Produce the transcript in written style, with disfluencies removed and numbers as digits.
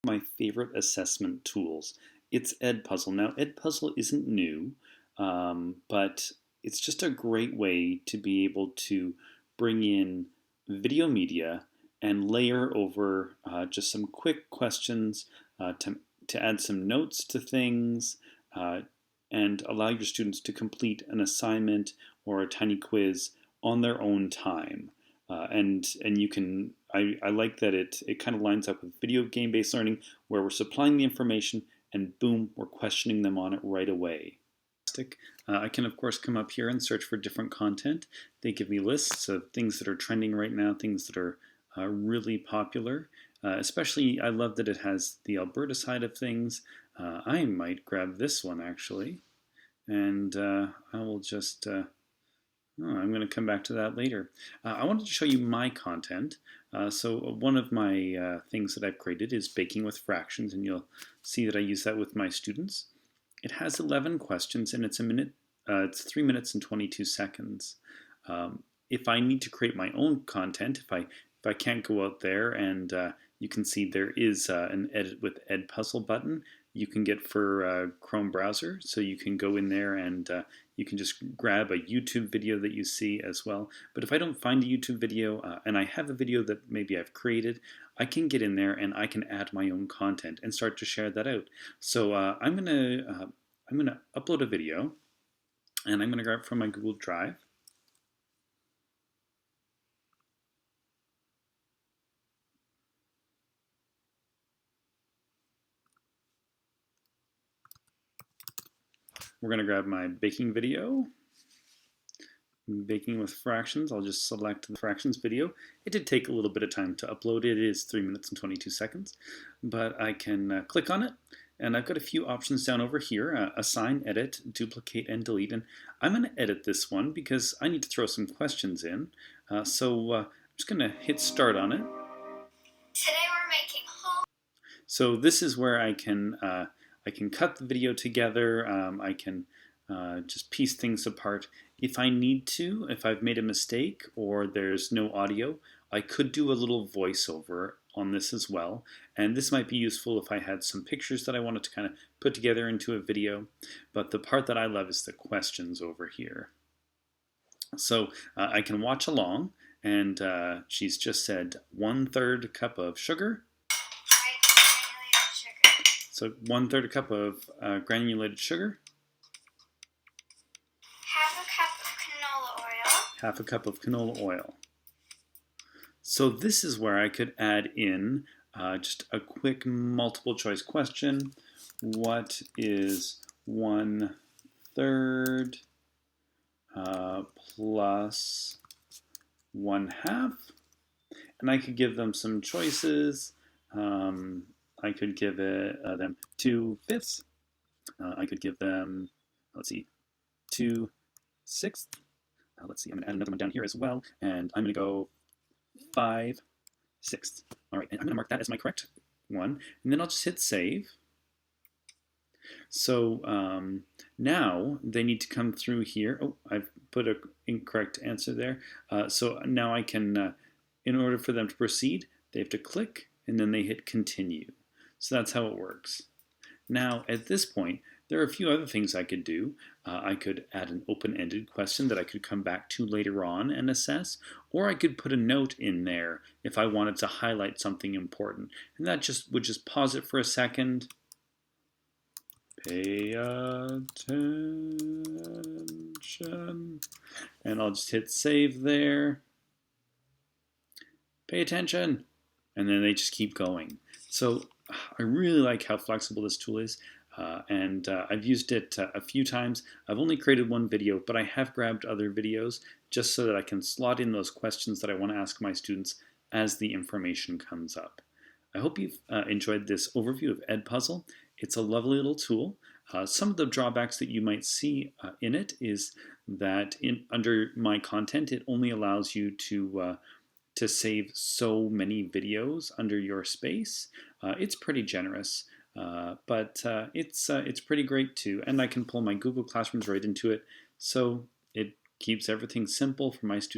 My favorite assessment tools. It's EdPuzzle. Now, EdPuzzle isn't new, but it's just a great way to be able to bring in video media and layer over just some quick questions to add some notes to things uh, and allow your students to complete an assignment or a tiny quiz on their own time. And you can I like that it kind of lines up with video game based learning where we're supplying the information and boom, we're questioning them on it right away. I can of course come up here and search for different content. They give me lists of things that are trending right now, things that are really popular. Especially I love that it has the Alberta side of things. I might grab this one actually, and I will just I'm going to come back to that later. I wanted to show you my content. So one of my things that I've created is baking with fractions, and you'll see that I use that with my students. It has 11 questions, and it's it's 3 minutes and 22 seconds. If I need to create my own content, if I can't go out there, and you can see there is an Edit with EdPuzzle button you can get for Chrome browser, so you can go in there and you can just grab a YouTube video that you see as well. But if I don't find a YouTube video and I have a video that maybe I've created, I can get in there and I can add my own content and start to share that out. So I'm gonna upload a video, and I'm gonna grab it from my Google Drive. We're going to grab my baking video, baking with fractions. I'll just select the fractions video. It did take a little bit of time to upload. It is 3 minutes and 22 seconds, but I can click on it, and I've got a few options down over here, assign, edit, duplicate, and delete. And I'm going to edit this one because I need to throw some questions in. I'm just going to hit start on it. Today we're making home. So this is where I can cut the video together. I can just piece things apart. If I need to, if I've made a mistake or there's no audio, I could do a little voiceover on this as well. And this might be useful if I had some pictures that I wanted to kind of put together into a video. But the part that I love is the questions over here. So I can watch along, and she's just said 1/3 cup of sugar. So 1/3 cup of granulated sugar. Half a cup of canola oil. Half a cup of canola oil. So this is where I could add in just a quick multiple choice question. What is 1/3 plus 1/2? And I could give them some choices. I could give them 2/5. I could give them, let's see, 2/6. Let's see, I'm going to add another one down here as well, and I'm going to go 5/6. All right, and I'm going to mark that as my correct one, and then I'll just hit save. So now they need to come through here. Oh, I've put an incorrect answer there. So now I can, in order for them to proceed, they have to click, and then they hit continue. So that's how it works. Now, at this point, there are a few other things I could do. I could add an open-ended question that I could come back to later on and assess, or I could put a note in there if I wanted to highlight something important. And that would just pause it for a second. Pay attention. And I'll just hit save there. Pay attention. And then they just keep going. So I really like how flexible this tool is, and I've used it a few times. I've only created one video, but I have grabbed other videos just so that I can slot in those questions that I want to ask my students as the information comes up. I hope you've enjoyed this overview of EdPuzzle. It's a lovely little tool. Some of the drawbacks that you might see in it is that under my content, it only allows you to save so many videos under your space. It's pretty generous, but it's pretty great too. And I can pull my Google Classrooms right into it, so it keeps everything simple for my students.